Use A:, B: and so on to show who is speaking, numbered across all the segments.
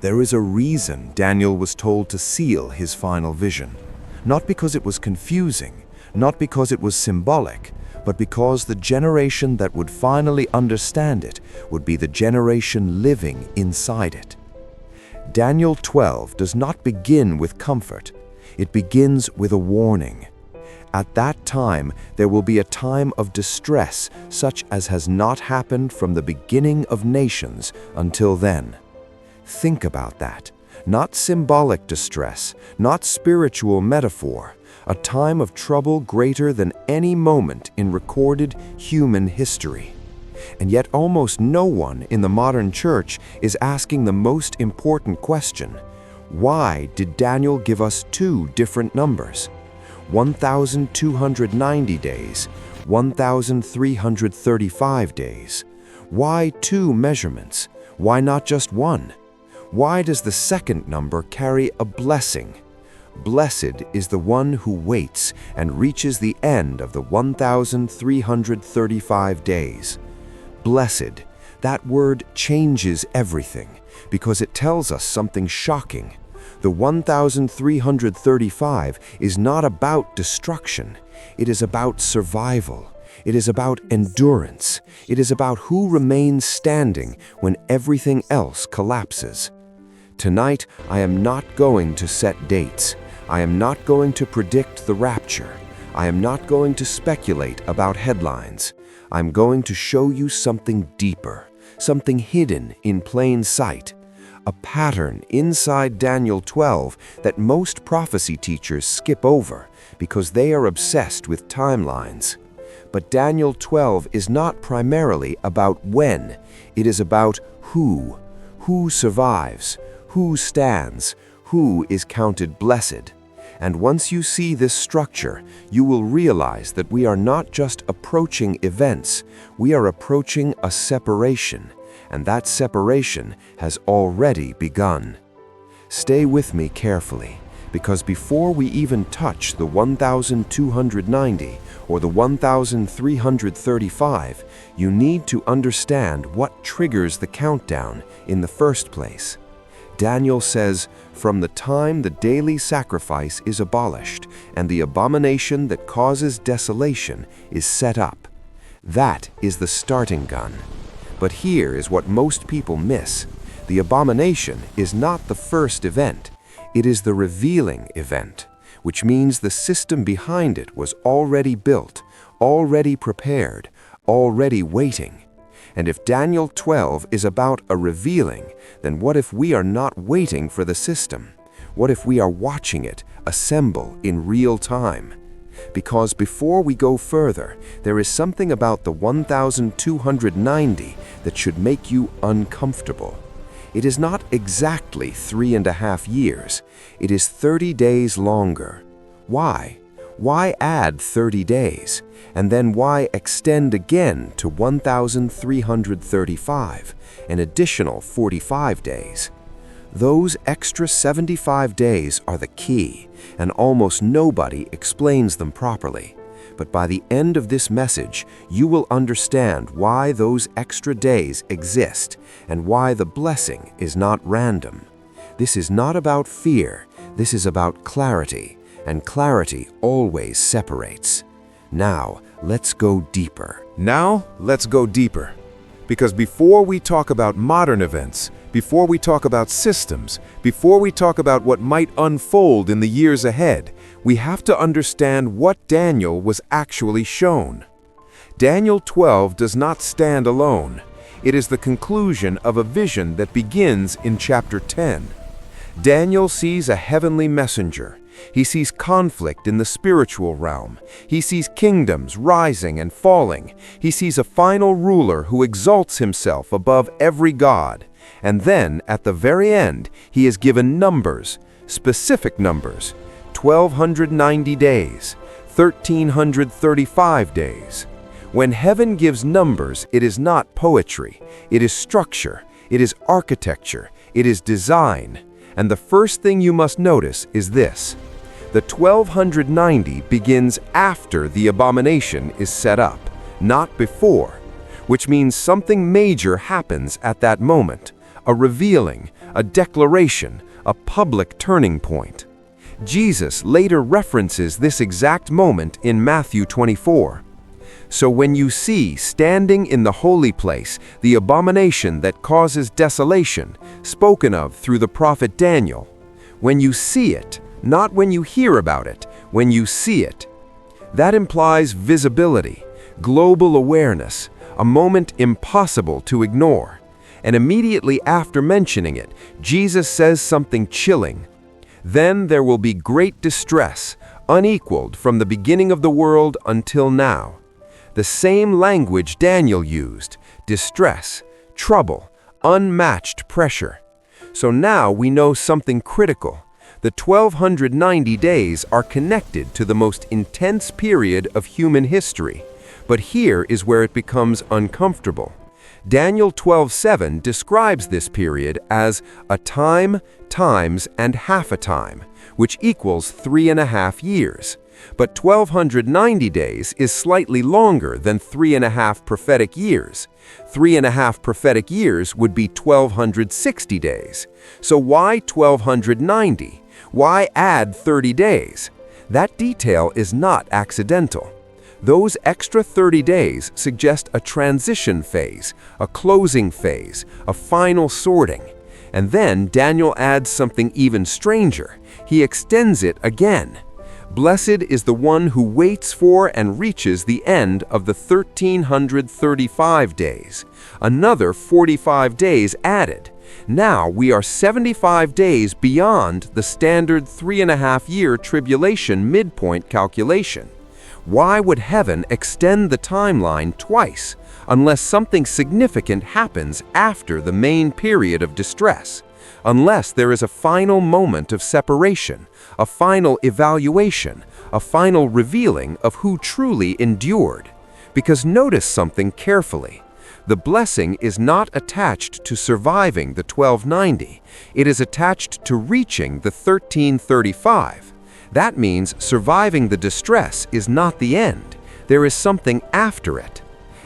A: There is a reason Daniel was told to seal his final vision. Not because it was confusing, not because it was symbolic, but because the generation that would finally understand it would be the generation living inside it. Daniel 12 does not begin with comfort. It begins with a warning. At that time, there will be a time of distress such as has not happened from the beginning of nations until then. Think about that. Not symbolic distress, not spiritual metaphor, a time of trouble greater than any moment in recorded human history. And yet almost no one in the modern church is asking the most important question. Why did Daniel give us two different numbers? 1,290 days, 1,335 days. Why two measurements? Why not just one? Why does the second number carry a blessing? Blessed is the one who waits and reaches the end of the 1,335 days. Blessed, that word changes everything because it tells us something shocking. The 1,335 is not about destruction. It is about survival. It is about endurance. It is about who remains standing when everything else collapses. Tonight, I am not going to set dates. I am not going to predict the rapture. I am not going to speculate about headlines. I'm going to show you something deeper, something hidden in plain sight, a pattern inside Daniel 12 that most prophecy teachers skip over because they are obsessed with timelines. But Daniel 12 is not primarily about when, it is about who survives, who stands, who is counted blessed. And once you see this structure, you will realize that we are not just approaching events, we are approaching a separation, and that separation has already begun. Stay with me carefully, because before we even touch the 1,290 or the 1,335, you need to understand what triggers the countdown in the first place. Daniel says, from the time the daily sacrifice is abolished and the abomination that causes desolation is set up. That is the starting gun. But here is what most people miss. The abomination is not the first event. It is the revealing event, which means the system behind it was already built, already prepared, already waiting. And if Daniel 12 is about a revealing, then what if we are not waiting for the system? What if we are watching it assemble in real time? Because before we go further, there is something about the 1,290 that should make you uncomfortable. It is not exactly 3.5 years. It is 30 days longer. Why? Why add 30 days? And then why extend again to 1,335, an additional 45 days? Those extra 75 days are the key, and almost nobody explains them properly. But by the end of this message, you will understand why those extra days exist and why the blessing is not random. This is not about fear, this is about clarity, and clarity always separates. Now, let's go deeper. Because before we talk about modern events, before we talk about systems, before we talk about what might unfold in the years ahead, we have to understand what Daniel was actually shown. Daniel 12 does not stand alone. It is the conclusion of a vision that begins in chapter 10. Daniel sees a heavenly messenger. He sees conflict in the spiritual realm. He sees kingdoms rising and falling. He sees a final ruler who exalts himself above every god. And then, at the very end, he is given numbers, specific numbers, 1,290 days, 1,335 days. When heaven gives numbers, it is not poetry. It is structure. It is architecture. It is design. And the first thing you must notice is this. The 1,290 begins after the abomination is set up, not before, which means something major happens at that moment, a revealing, a declaration, a public turning point. Jesus later references this exact moment in Matthew 24. So when you see standing in the holy place the abomination that causes desolation, spoken of through the prophet Daniel, when you see it, not when you hear about it, when you see it, that implies visibility, global awareness, a moment impossible to ignore. And immediately after mentioning it, Jesus says something chilling. Then there will be great distress, unequaled from the beginning of the world until now. The same language Daniel used, distress, trouble, unmatched pressure. So now we know something critical. The 1290 days are connected to the most intense period of human history. But here is where it becomes uncomfortable. Daniel 12:7 describes this period as a time, times, and half a time, which equals 3.5 years. But 1290 days is slightly longer than 3.5 prophetic years. 3.5 prophetic years would be 1260 days. So why 1290? Why add 30 days? That detail is not accidental. Those extra 30 days suggest a transition phase, a closing phase, a final sorting. And then Daniel adds something even stranger. He extends it again. Blessed is the one who waits for and reaches the end of the 1335 days. Another 45 days added. Now we are 75 days beyond the standard 3.5-year tribulation midpoint calculation. Why would heaven extend the timeline twice unless something significant happens after the main period of distress? Unless there is a final moment of separation, a final evaluation, a final revealing of who truly endured. Because notice something carefully. The blessing is not attached to surviving the 1290. It is attached to reaching the 1335. That means surviving the distress is not the end. There is something after it.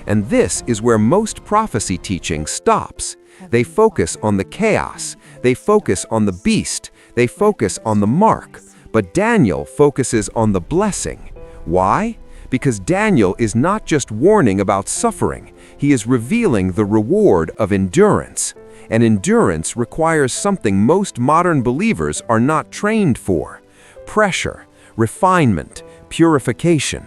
A: And this is where most prophecy teaching stops. They focus on the chaos. They focus on the beast. They focus on the mark. But Daniel focuses on the blessing. Why? Because Daniel is not just warning about suffering. He is revealing the reward of endurance. And endurance requires something most modern believers are not trained for: pressure, refinement, purification.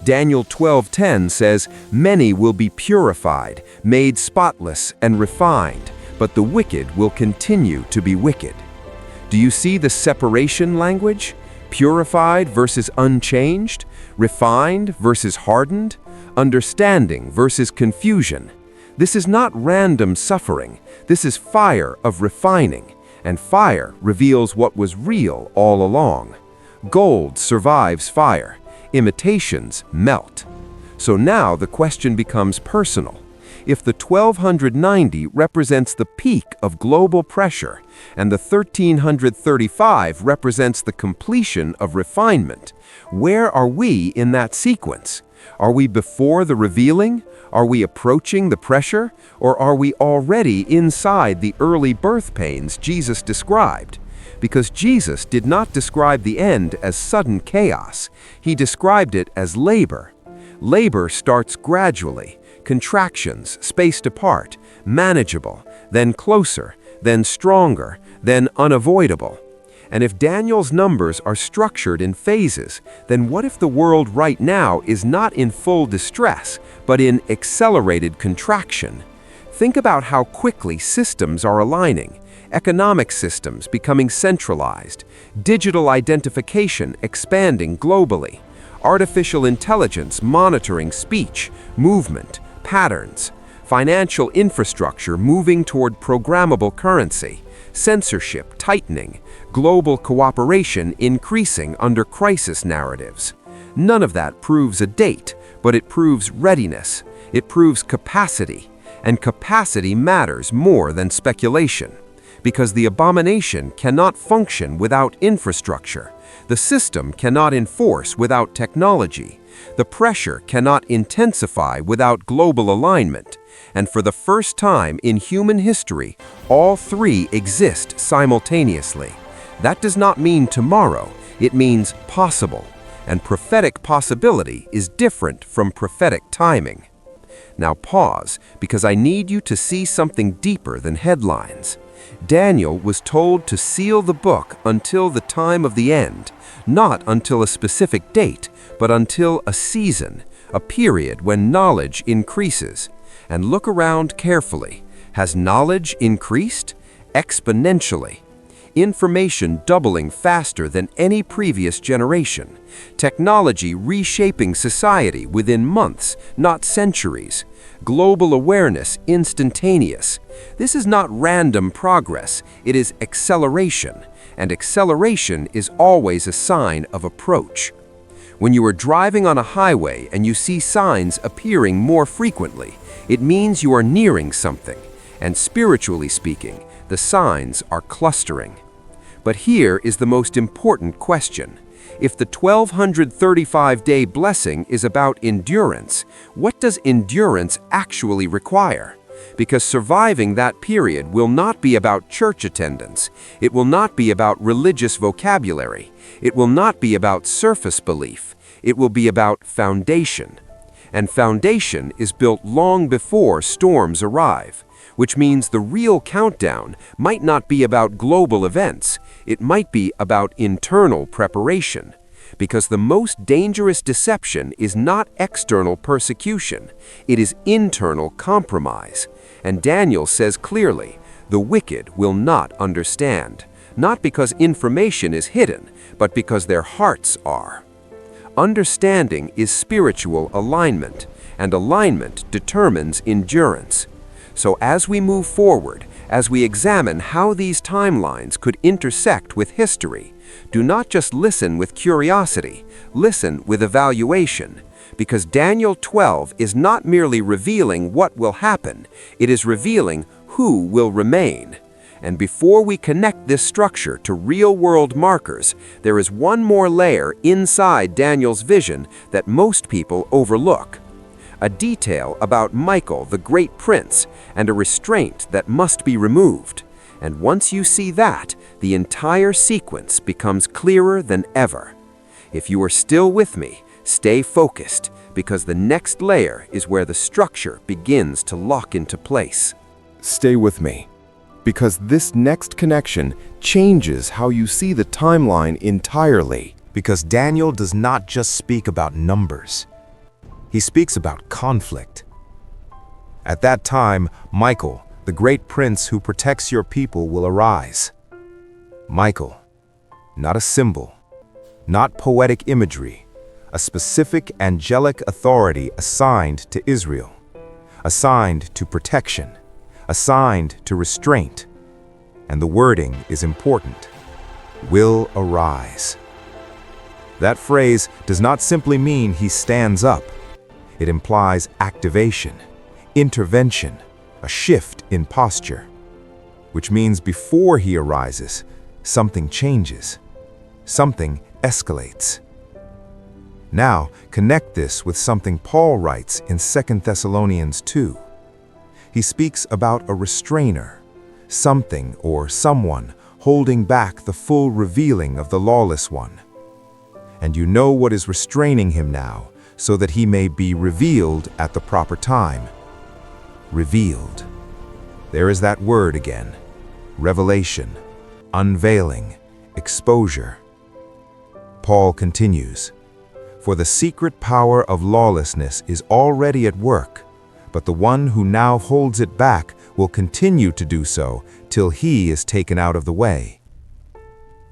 A: Daniel 12:10 says, "Many will be purified, made spotless and refined, but the wicked will continue to be wicked." Do you see the separation language? Purified versus unchanged, refined versus hardened, understanding versus confusion. This is not random suffering. This is fire of refining, and fire reveals what was real all along. Gold survives fire. Imitations melt. So now the question becomes personal. If the 1290 represents the peak of global pressure and the 1335 represents the completion of refinement, where are we in that sequence? Are we before the revealing? Are we approaching the pressure? Or are we already inside the early birth pains Jesus described? Because Jesus did not describe the end as sudden chaos. He described it as labor. Labor starts gradually, contractions spaced apart, manageable, then closer, then stronger, then unavoidable. And if Daniel's numbers are structured in phases, then what if the world right now is not in full distress, but in accelerated contraction? Think about how quickly systems are aligning. Economic systems becoming centralized, digital identification expanding globally, artificial intelligence monitoring speech, movement, patterns, financial infrastructure moving toward programmable currency, censorship tightening, global cooperation increasing under crisis narratives. None of that proves a date, but it proves readiness. It proves capacity, and capacity matters more than speculation. because the abomination cannot function without infrastructure. The system cannot enforce without technology. The pressure cannot intensify without global alignment. And for the first time in human history, all three exist simultaneously. That does not mean tomorrow, it means possible. And prophetic possibility is different from prophetic timing. Now pause, because I need you to see something deeper than headlines. Daniel was told to seal the book until the time of the end, not until a specific date, but until a season, a period when knowledge increases. And look around carefully. Has knowledge increased? Exponentially. Information doubling faster than any previous generation. Technology reshaping society within months, not centuries. Global awareness instantaneous. This is not random progress, it is acceleration. And acceleration is always a sign of approach. When you are driving on a highway and you see signs appearing more frequently, it means you are nearing something. And spiritually speaking, the signs are clustering. But here is the most important question. If the 1235-day blessing is about endurance, what does endurance actually require? Because surviving that period will not be about church attendance. It will not be about religious vocabulary. It will not be about surface belief. It will be about foundation. And foundation is built long before storms arrive, which means the real countdown might not be about global events. It might be about internal preparation. Because the most dangerous deception is not external persecution, it is internal compromise. And Daniel says clearly, the wicked will not understand, not because information is hidden, but because their hearts are. Understanding is spiritual alignment, and alignment determines endurance. So as we move forward, as we examine how these timelines could intersect with history, do not just listen with curiosity, listen with evaluation. Because Daniel 12 is not merely revealing what will happen, it is revealing who will remain. And before we connect this structure to real-world markers, there is one more layer inside Daniel's vision that most people overlook. A detail about Michael, the great prince, and a restraint that must be removed. And once you see that, the entire sequence becomes clearer than ever. If you are still with me, stay focused, because the next layer is where the structure begins to lock into place.
B: Stay with me, because this next connection changes how you see the timeline entirely.
C: Because Daniel does not just speak about numbers. He speaks about conflict. At that time, Michael, the great prince who protects your people, will arise. Michael, not a symbol, not poetic imagery, a specific angelic authority assigned to Israel, assigned to protection, assigned to restraint. And the wording is important. Will arise. That phrase does not simply mean he stands up. It implies activation, intervention, a shift in posture, which means before he arises, something changes, something escalates. Now, connect this with something Paul writes in 2 Thessalonians 2. He speaks about a restrainer, something or someone holding back the full revealing of the lawless one. And you know what is restraining him now, so that he may be revealed at the proper time. Revealed. There is that word again. Revelation, unveiling, exposure. Paul continues, "For the secret power of lawlessness is already at work, but the one who now holds it back will continue to do so till he is taken out of the way."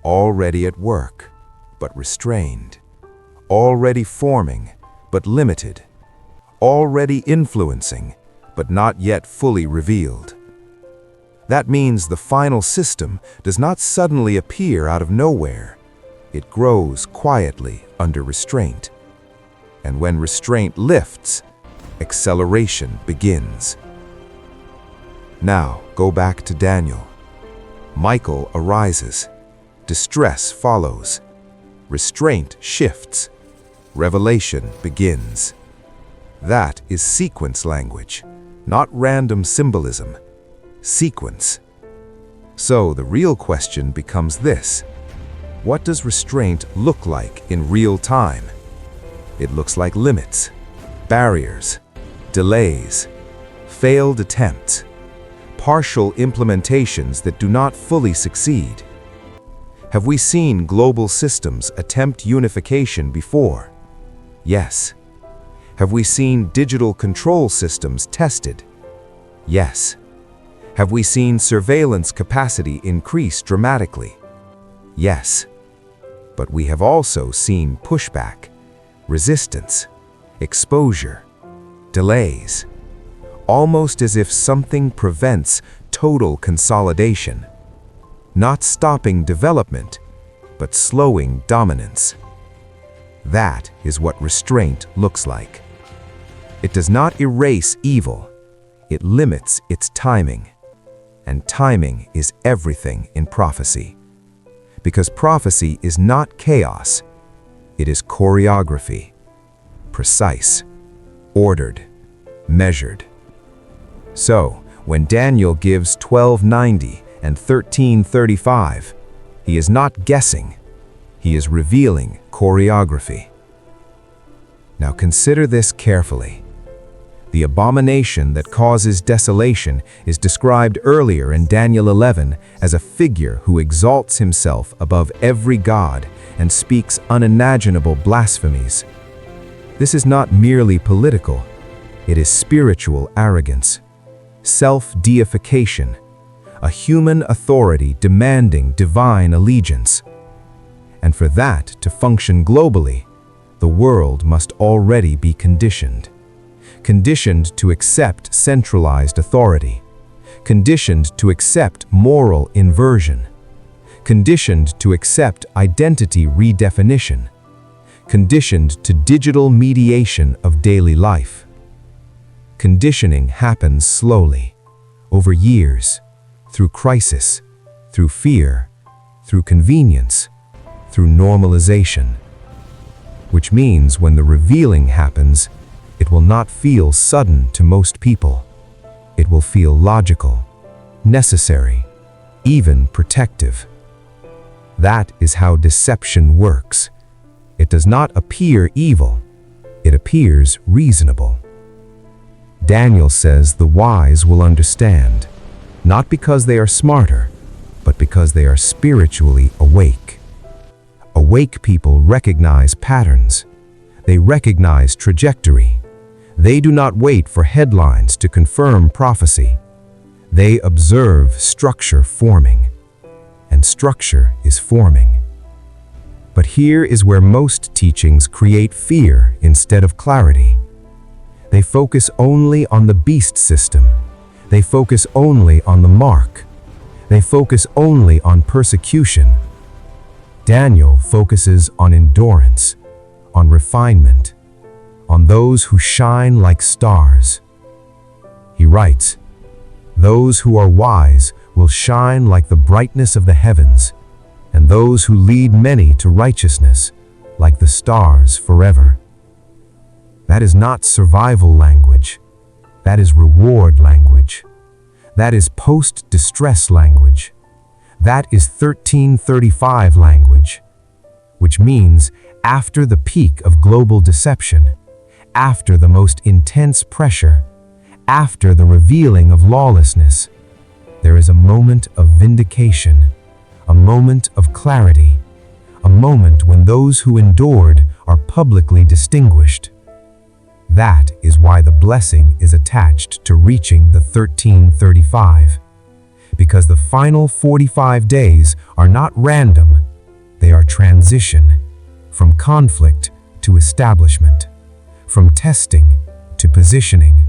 C: Already at work, but restrained. Already forming, but limited. Already influencing, but not yet fully revealed. That means the final system does not suddenly appear out of nowhere. It grows quietly under restraint. And when restraint lifts, acceleration begins. Now, go back to Daniel. Michael arises. Distress follows. Restraint shifts. Revelation begins. That is sequence language, not random symbolism. Sequence. So the real question becomes this: what does restraint look like in real time? It looks like limits, barriers, delays, failed attempts, partial implementations that do not fully succeed. Have we seen global systems attempt unification before? Yes. Have we seen digital control systems tested? Yes. Have we seen surveillance capacity increase dramatically? Yes. But we have also seen pushback, resistance, exposure, delays, almost as if something prevents total consolidation, not stopping development, but slowing dominance. That is what restraint looks like. It does not erase evil, it limits its timing. And timing is everything in prophecy. Because prophecy is not chaos, it is choreography, precise, ordered, measured. So, when Daniel gives 1290 and 1335, he is not guessing, he is revealing choreography. Now consider this carefully. The abomination that causes desolation is described earlier in Daniel 11 as a figure who exalts himself above every god and speaks unimaginable blasphemies. This is not merely political, it is spiritual arrogance, self-deification, a human authority demanding divine allegiance. And for that to function globally, the world must already be conditioned to accept centralized authority, conditioned to accept moral inversion, conditioned to accept identity redefinition, conditioned to digital mediation of daily life. Conditioning happens slowly, over years, through crisis, through fear, through convenience, through normalization. Which means when the revealing happens, it will not feel sudden to most people. It will feel logical, necessary, even protective. That is how deception works. It does not appear evil, it appears reasonable. Daniel says the wise will understand, not because they are smarter, but because they are spiritually awake. Awake people recognize patterns. They recognize trajectory. They do not wait for headlines to confirm prophecy. They observe structure forming, and structure is forming. But here is where most teachings create fear instead of clarity. They focus only on the beast system. They focus only on the mark. They focus only on persecution. Daniel focuses on endurance, on refinement, on those who shine like stars. He writes, "Those who are wise will shine like the brightness of the heavens, and those who lead many to righteousness like the stars forever." That is not survival language. That is reward language. That is post-distress language. That is 1335 language, which means after the peak of global deception, after the most intense pressure, after the revealing of lawlessness, there is a moment of vindication, a moment of clarity, a moment when those who endured are publicly distinguished. That is why the blessing is attached to reaching the 1335. Because the final 45 days are not random, they are transition, from conflict to establishment, from testing to positioning,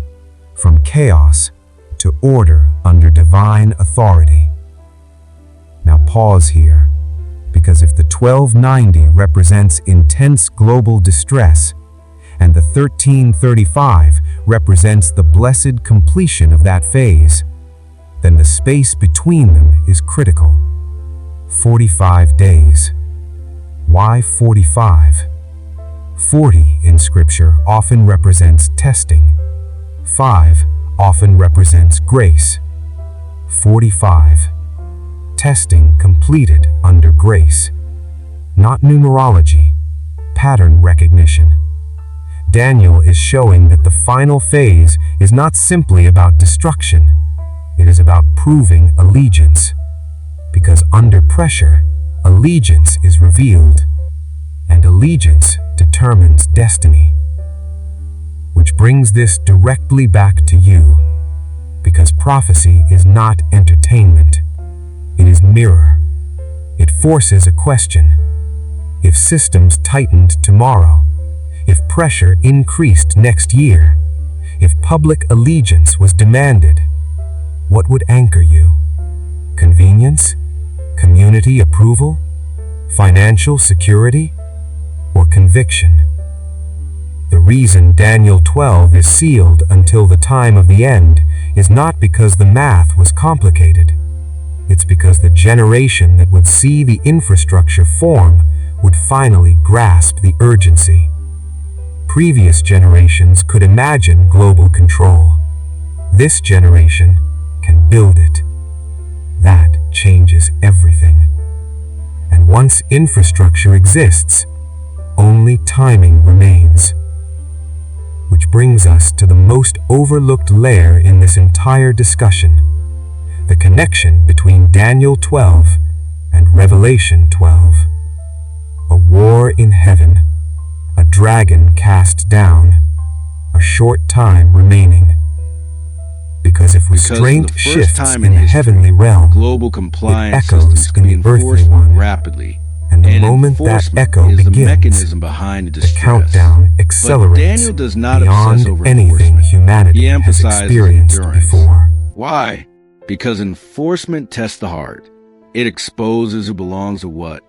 C: from chaos to order under divine authority. Now pause here, because if the 1290 represents intense global distress, and the 1335 represents the blessed completion of that phase, then the space between them is critical. 45 days. Why 45? 40 in Scripture often represents testing. 5 often represents grace. 45. Testing completed under grace. Not numerology, pattern recognition. Daniel is showing that the final phase is not simply about destruction. It is about proving allegiance. Because under pressure, allegiance is revealed, and allegiance determines destiny. Which brings this directly back to you, because prophecy is not entertainment. It is mirror. It forces a question. If systems tightened tomorrow, if pressure increased next year, if public allegiance was demanded, what would anchor you? Convenience? Community approval? Financial security? Or conviction? The reason Daniel 12 is sealed until the time of the end is not because the math was complicated. It's because the generation that would see the infrastructure form would finally grasp the urgency. Previous generations could imagine global control. This generation can build it. That changes everything. And once infrastructure exists, only timing remains. Which brings us to the most overlooked layer in this entire discussion, the connection between Daniel 12 and Revelation 12. A war in heaven, a dragon cast down, a short time remaining. Because if restraint shifts in the heavenly realm,
D: global compliance
C: it echoes in the earthly one.
D: Rapidly.
C: And the moment that echo
D: is
C: begins,
D: the mechanism behind the
C: countdown accelerates
D: Daniel does not
C: beyond
D: obsess over
C: anything humanity
D: He
C: has
D: emphasizes
C: experienced
D: endurance.
C: before.
D: Why? Because enforcement tests the heart. It exposes who belongs to what.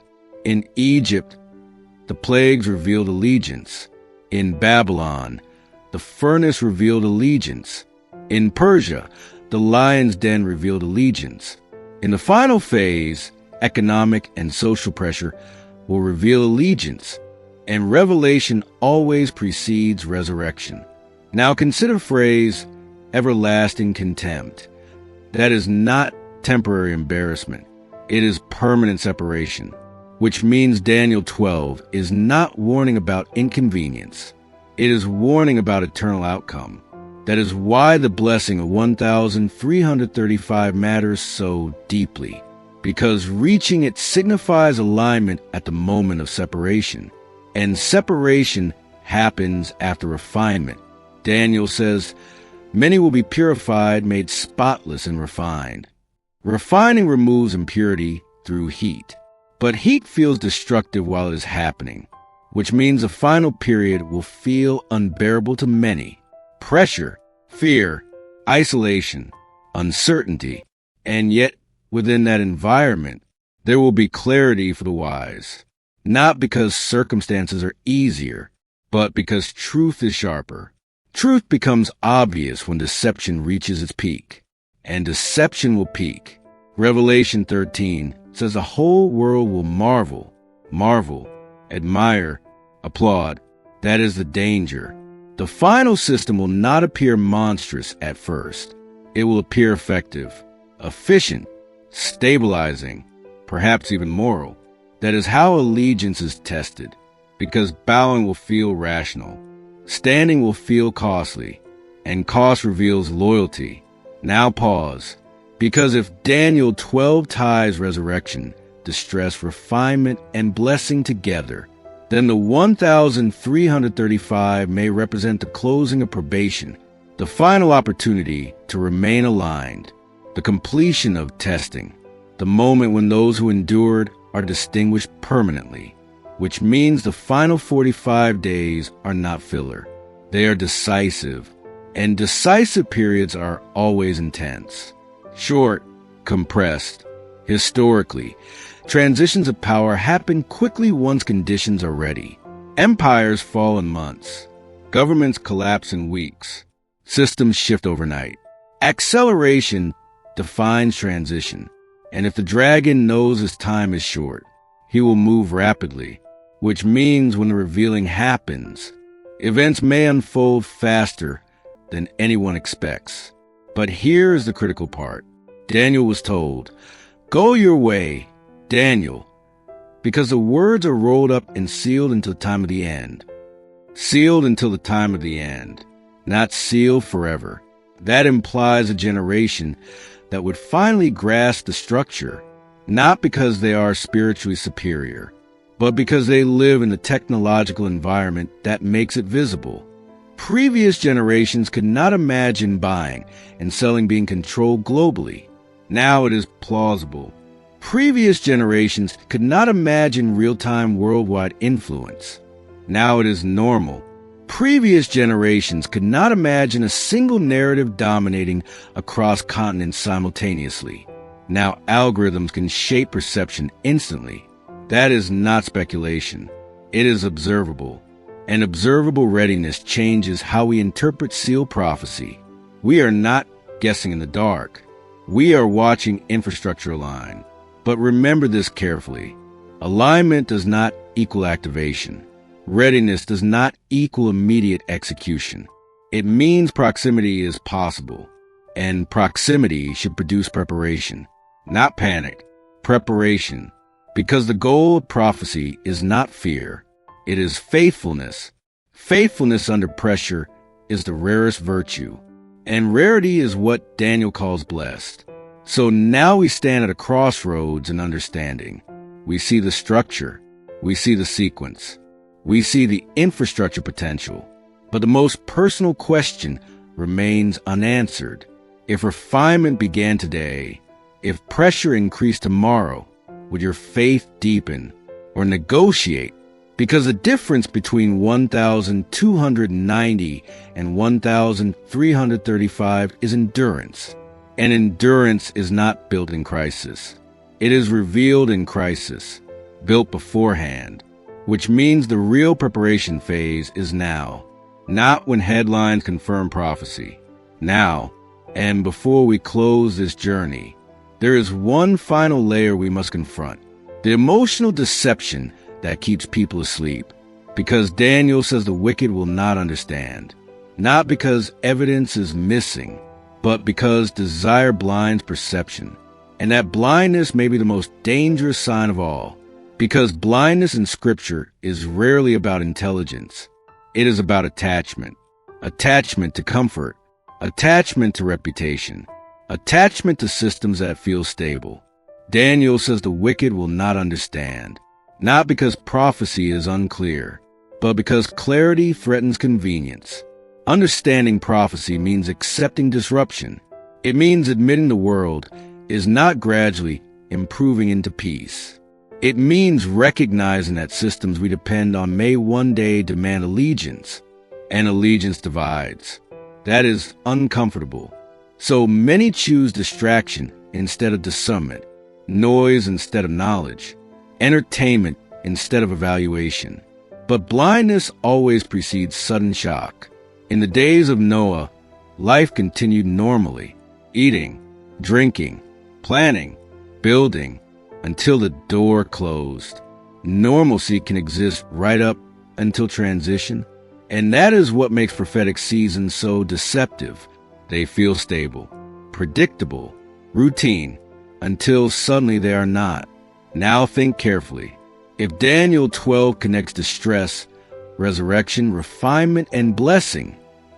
D: In Egypt, the plagues revealed allegiance. In Babylon, the furnace revealed allegiance. In Persia, the lion's den revealed allegiance. In the final phase, economic and social pressure will reveal allegiance, and revelation always precedes resurrection. Now consider phrase, everlasting contempt. That is not temporary embarrassment. It is permanent separation, which means Daniel 12 is not warning about inconvenience. It is warning about eternal outcome. That is why the blessing of 1,335 matters so deeply, because reaching it signifies alignment at the moment of separation, and separation happens after refinement. Daniel says, many will be purified, made spotless and refined. Refining removes impurity through heat, but heat feels destructive while it is happening, which means the final period will feel unbearable to many. Pressure, fear, isolation, uncertainty, and yet within that environment, there will be clarity for the wise, not because circumstances are easier, but because truth is sharper. Truth becomes obvious when deception reaches its peak, and deception will peak. Revelation 13 says the whole world will marvel, admire, applaud. That is the danger. The final system will not appear monstrous at first. It will appear effective, efficient, stabilizing, perhaps even moral. That is how allegiance is tested, because bowing will feel rational, standing will feel costly, and cost reveals loyalty. Now pause, because if Daniel 12 ties resurrection, distress, refinement, and blessing together, then the 1,335 may represent the closing of probation, the final opportunity to remain aligned, the completion of testing, the moment when those who endured are distinguished permanently, which means the final 45 days are not filler. They are decisive, and decisive periods are always intense. Short, compressed. Historically, transitions of power happen quickly once conditions are ready. Empires fall in months. Governments collapse in weeks. Systems shift overnight. Acceleration defines transition. And if the dragon knows his time is short, he will move rapidly, which means when the revealing happens, events may unfold faster than anyone expects. But here is the critical part. Daniel was told, "Go your way, Daniel," because the words are rolled up and sealed until the time of the end. Sealed until the time of the end, not sealed forever. That implies a generation that would finally grasp the structure, not because they are spiritually superior, but because they live in the technological environment that makes it visible. Previous generations could not imagine buying and selling being controlled globally. Now it is plausible. Previous generations could not imagine real-time worldwide influence. Now it is normal. Previous generations could not imagine a single narrative dominating across continents simultaneously. Now algorithms can shape perception instantly. That is not speculation. It is observable. And observable readiness changes how we interpret sealed prophecy. We are not guessing in the dark. We are watching infrastructure align. But remember this carefully. Alignment does not equal activation. Readiness does not equal immediate execution. It means proximity is possible, and proximity should produce preparation, not panic, preparation, because the goal of prophecy is not fear, it is faithfulness. Faithfulness under pressure is the rarest virtue, and rarity is what Daniel calls blessed. So now we stand at a crossroads in understanding. We see the structure, we see the sequence. We see the infrastructure potential, but the most personal question remains unanswered. If refinement began today, if pressure increased tomorrow, would your faith deepen or negotiate? Because the difference between 1,290 and 1,335 is endurance. And endurance is not built in crisis. It is revealed in crisis, built beforehand. Which means the real preparation phase is now, not when headlines confirm prophecy. Now, and before we close this journey, there is one final layer we must confront. The emotional deception that keeps people asleep. Because Daniel says the wicked will not understand. Not because evidence is missing, but because desire blinds perception. And that blindness may be the most dangerous sign of all. Because blindness in Scripture is rarely about intelligence. It is about attachment. Attachment to comfort. Attachment to reputation. Attachment to systems that feel stable. Daniel says the wicked will not understand. Not because prophecy is unclear, but because clarity threatens convenience. Understanding prophecy means accepting disruption. It means admitting the world is not gradually improving into peace. It means recognizing that systems we depend on may one day demand allegiance, and allegiance divides. That is uncomfortable. So many choose distraction instead of discernment, noise instead of knowledge, entertainment instead of evaluation. But blindness always precedes sudden shock. In the days of Noah, life continued normally, eating, drinking, planning, building, until the door closed. Normalcy can exist right up until transition, and that is what makes prophetic seasons so deceptive. They feel stable, predictable, routine, until suddenly they are not. Now think carefully. If Daniel 12 connects distress, resurrection, refinement, and blessing,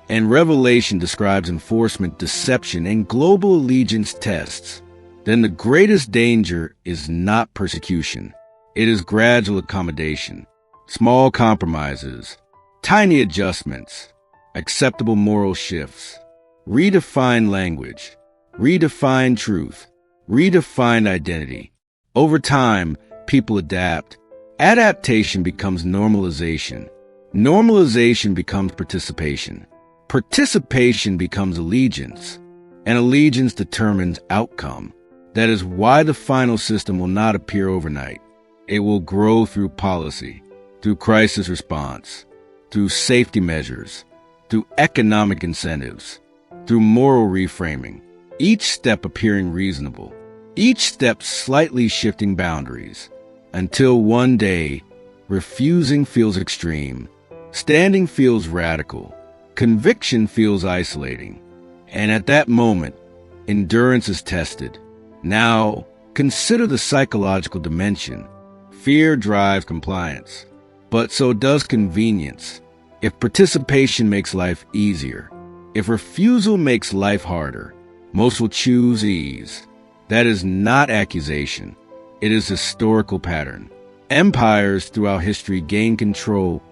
D: and Revelation describes enforcement, deception, and global allegiance tests, then the greatest danger is not persecution. It is gradual accommodation, small compromises, tiny adjustments, acceptable moral shifts, redefined language, redefined truth, redefined identity. Over time, people adapt. Adaptation becomes normalization. Normalization becomes participation. Participation becomes allegiance. And allegiance determines outcome. That is why the final system will not appear overnight. It will grow through policy, through crisis response, through safety measures, through economic incentives, through moral reframing, each step appearing reasonable, each step slightly shifting boundaries, until one day, refusing feels extreme, standing feels radical, conviction feels isolating, and at that moment, endurance is tested. Now, consider the psychological dimension. Fear drives compliance, but so does convenience. If participation makes life easier, if refusal makes life harder, most will choose ease. That is not accusation. It is historical pattern. Empires throughout history gain control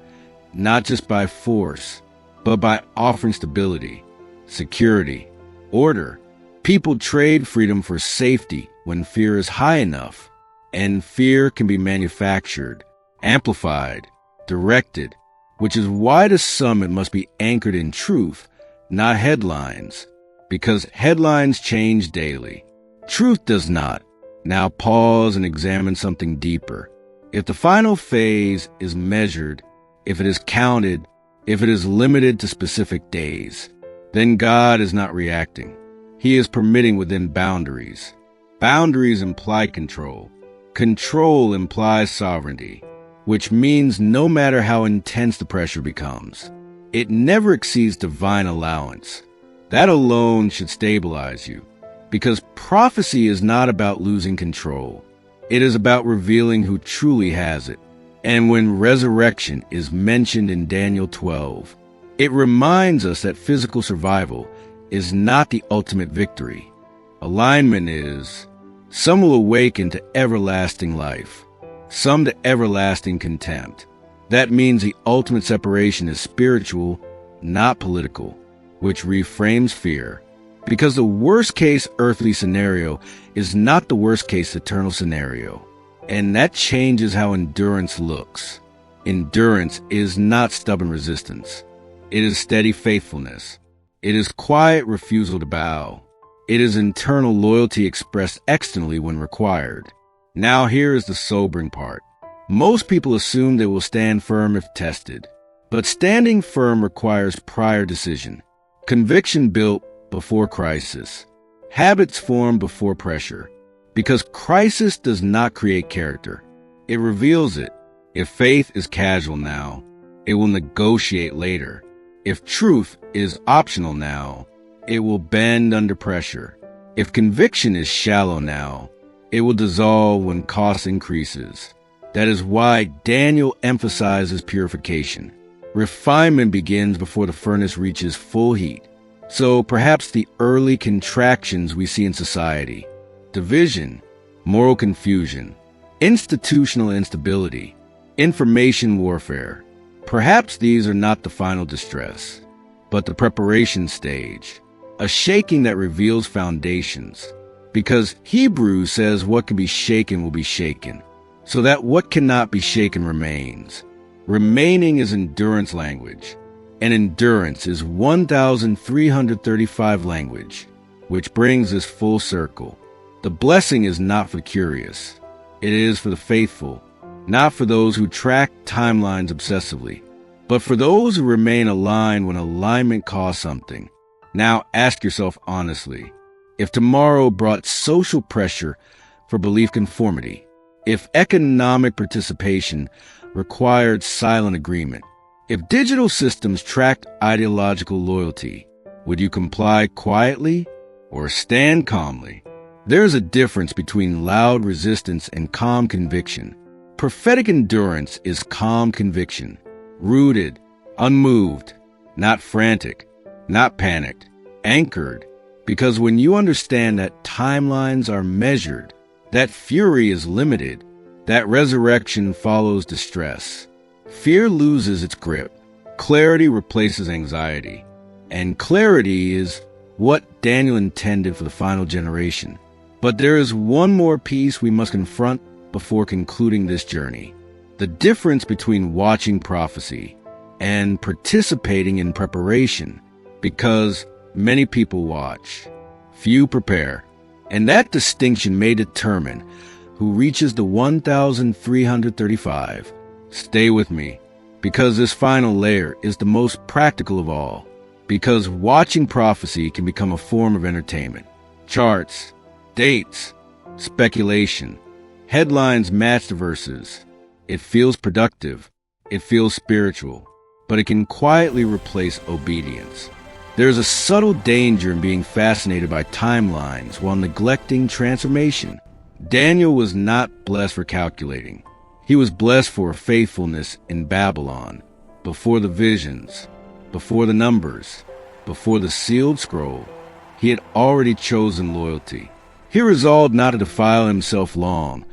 D: not just by force, but by offering stability, security, order. People trade freedom for safety when fear is high enough, and fear can be manufactured, amplified, directed, which is why the summit must be anchored in truth, not headlines, because headlines change daily. Truth does not. Now pause and examine something deeper. If the final phase is measured, if it is counted, if it is limited to specific days, then God is not reacting. He is permitting within boundaries. Boundaries imply control. Control implies sovereignty, which means no matter how intense the pressure becomes, it never exceeds divine allowance. That alone should stabilize you, because prophecy is not about losing control. It is about revealing who truly has it. And when resurrection is mentioned in Daniel 12, it reminds us that physical survival is not the ultimate victory. Alignment is. Some will awaken to everlasting life, some to everlasting contempt. That means the ultimate separation is spiritual, not political, which reframes fear. Because the worst case earthly scenario is not the worst case eternal scenario. And that changes how endurance looks. Endurance is not stubborn resistance. It is steady faithfulness. It is quiet refusal to bow. It is internal loyalty expressed externally when required. Now here is the sobering part. Most people assume they will stand firm if tested. But standing firm requires prior decision. Conviction built before crisis. Habits formed before pressure. Because crisis does not create character. It reveals it. If faith is casual now, it will negotiate later. If truth is optional now, it will bend under pressure. If conviction is shallow now, it will dissolve when cost increases. That is why Daniel emphasizes purification. Refinement begins before the furnace reaches full heat. So perhaps the early contractions we see in society, division, moral confusion, institutional instability, information warfare, perhaps these are not the final distress, but the preparation stage. A shaking that reveals foundations, because Hebrews says what can be shaken will be shaken, so that what cannot be shaken remains. Remaining is endurance language, and endurance is 1,335 language, which brings us full circle. The blessing is not for the curious. It is for the faithful, not for those who track timelines obsessively, but for those who remain aligned when alignment costs something. Now ask yourself honestly, if tomorrow brought social pressure for belief conformity, if economic participation required silent agreement, if digital systems tracked ideological loyalty, would you comply quietly or stand calmly? There is a difference between loud resistance and calm conviction. Prophetic endurance is calm conviction, rooted, unmoved, not frantic, not panicked, anchored, because when you understand that timelines are measured, that fury is limited, that resurrection follows distress, fear loses its grip, clarity replaces anxiety, and clarity is what Daniel intended for the final generation. But there is one more piece we must confront before concluding this journey. The difference between watching prophecy and participating in preparation, because many people watch, few prepare, and that distinction may determine who reaches the 1,335. Stay with me, because this final layer is the most practical of all, because watching prophecy can become a form of entertainment. Charts, dates, speculation. Headlines match the verses. It feels productive. It feels spiritual. But it can quietly replace obedience. There's a subtle danger in being fascinated by timelines while neglecting transformation. Daniel was not blessed for calculating. He was blessed for faithfulness in Babylon, before the visions, before the numbers, before the sealed scroll. He had already chosen loyalty. He resolved not to defile himself long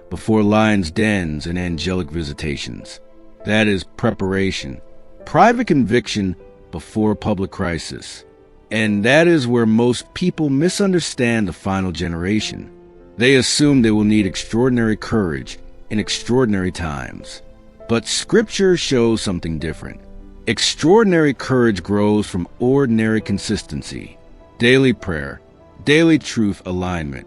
D: before lions' dens and angelic visitations. That is preparation, private conviction before public crisis. And that is where most people misunderstand the final generation. They assume they will need extraordinary courage in extraordinary times. But Scripture shows something different. Extraordinary courage grows from ordinary consistency, daily prayer, daily truth alignment,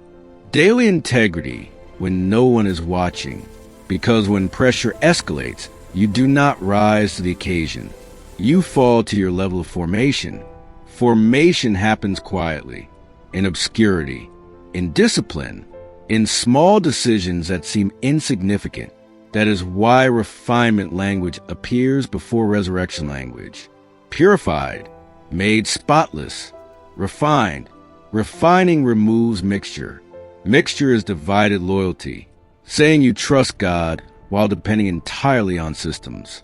D: daily integrity when no one is watching. Because when pressure escalates, you do not rise to the occasion. You fall to your level of formation. Formation happens quietly, in obscurity, in discipline, in small decisions that seem insignificant. That is why refinement language appears before resurrection language. Purified, made spotless, refined. Refining removes mixture. Mixture is divided loyalty, saying you trust God while depending entirely on systems.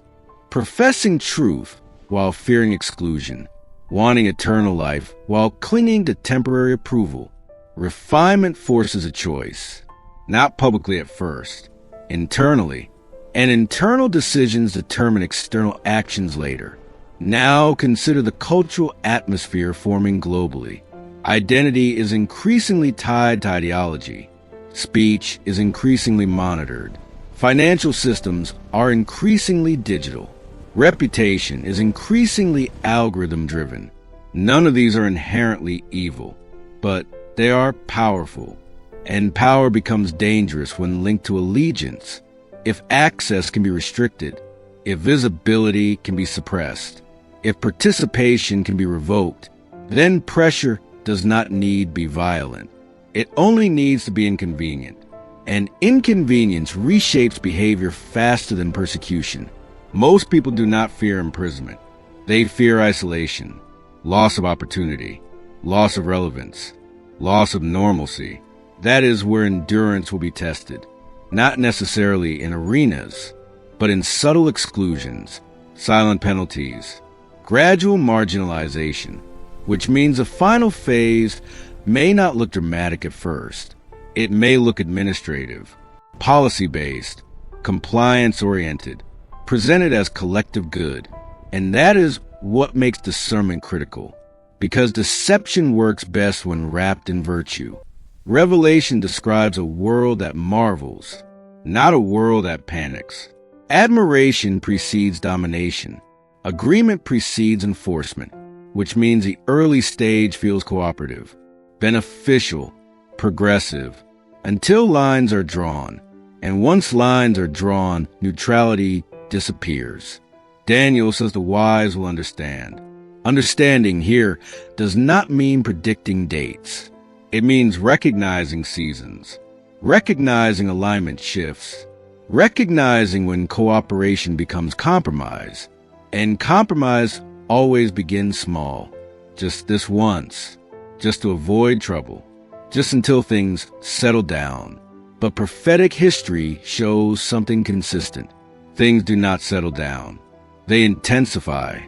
D: Professing truth while fearing exclusion. Wanting eternal life while clinging to temporary approval. Refinement forces a choice, not publicly at first, internally, and internal decisions determine external actions later. Now consider the cultural atmosphere forming globally. Identity is increasingly tied to ideology. Speech is increasingly monitored. Financial systems are increasingly digital. Reputation is increasingly algorithm-driven. None of these are inherently evil, but they are powerful. And power becomes dangerous when linked to allegiance. If access can be restricted, if visibility can be suppressed, if participation can be revoked, then pressure does not need be violent. It only needs to be inconvenient. And inconvenience reshapes behavior faster than persecution. Most people do not fear imprisonment. They fear isolation, loss of opportunity, loss of relevance, loss of normalcy. That is where endurance will be tested, not necessarily in arenas, but in subtle exclusions, silent penalties, gradual marginalization, which means the final phase may not look dramatic at first. It may look administrative, policy-based, compliance-oriented, presented as collective good. And that is what makes discernment critical, because deception works best when wrapped in virtue. Revelation describes a world that marvels, not a world that panics. Admiration precedes domination. Agreement precedes enforcement, which means the early stage feels cooperative, beneficial, progressive, until lines are drawn. And once lines are drawn, neutrality disappears. Daniel says the wise will understand. Understanding here does not mean predicting dates. It means recognizing seasons, recognizing alignment shifts, recognizing when cooperation becomes compromise. And compromise always begins small, just this once, just to avoid trouble, just until things settle down. But prophetic history shows something consistent. Things do not settle down. They intensify,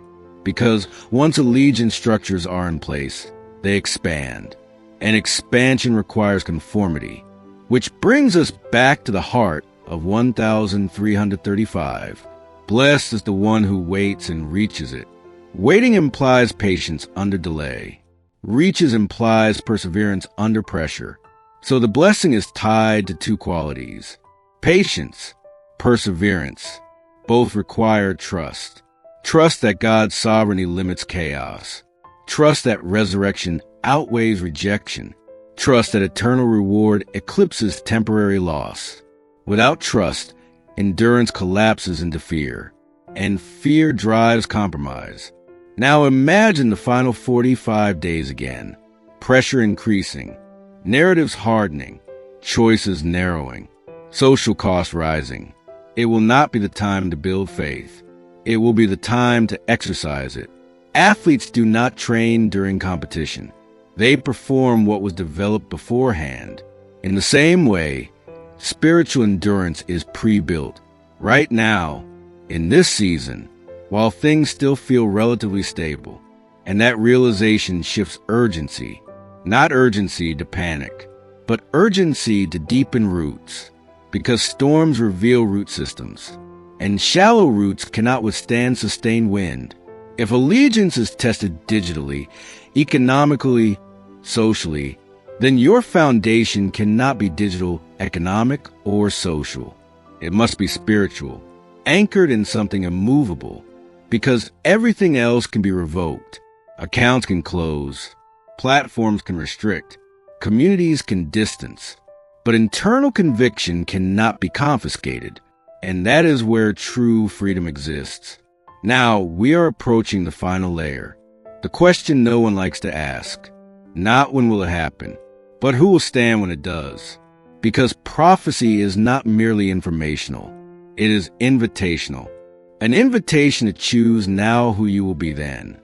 D: because once allegiance structures are in place, they expand. And expansion requires conformity, which brings us back to the heart of 1335. Blessed is the one who waits and reaches it. Waiting implies patience under delay. Reaches implies perseverance under pressure. So the blessing is tied to two qualities: patience, perseverance. Both require trust. Trust that God's sovereignty limits chaos. Trust that resurrection outweighs rejection. Trust that eternal reward eclipses temporary loss. Without trust, endurance collapses into fear, and fear drives compromise. Now imagine the final 45 days again. Pressure increasing, narratives hardening, choices narrowing, social costs rising. It will not be the time to build faith. It will be the time to exercise it. Athletes do not train during competition. They perform what was developed beforehand. In the same way, spiritual endurance is pre-built. Right now, in this season, while things still feel relatively stable, and that realization shifts urgency, not urgency to panic, but urgency to deepen roots, because storms reveal root systems, and shallow roots cannot withstand sustained wind. If allegiance is tested digitally, economically, socially, then your foundation cannot be digital, economic, or social. It must be spiritual, anchored in something immovable, because everything else can be revoked. Accounts can close, platforms can restrict, communities can distance, but internal conviction cannot be confiscated, and that is where true freedom exists. Now, we are approaching the final layer, the question no one likes to ask. Not when will it happen, but who will stand when it does. Because prophecy is not merely informational, it is invitational. An invitation to choose now who you will be then.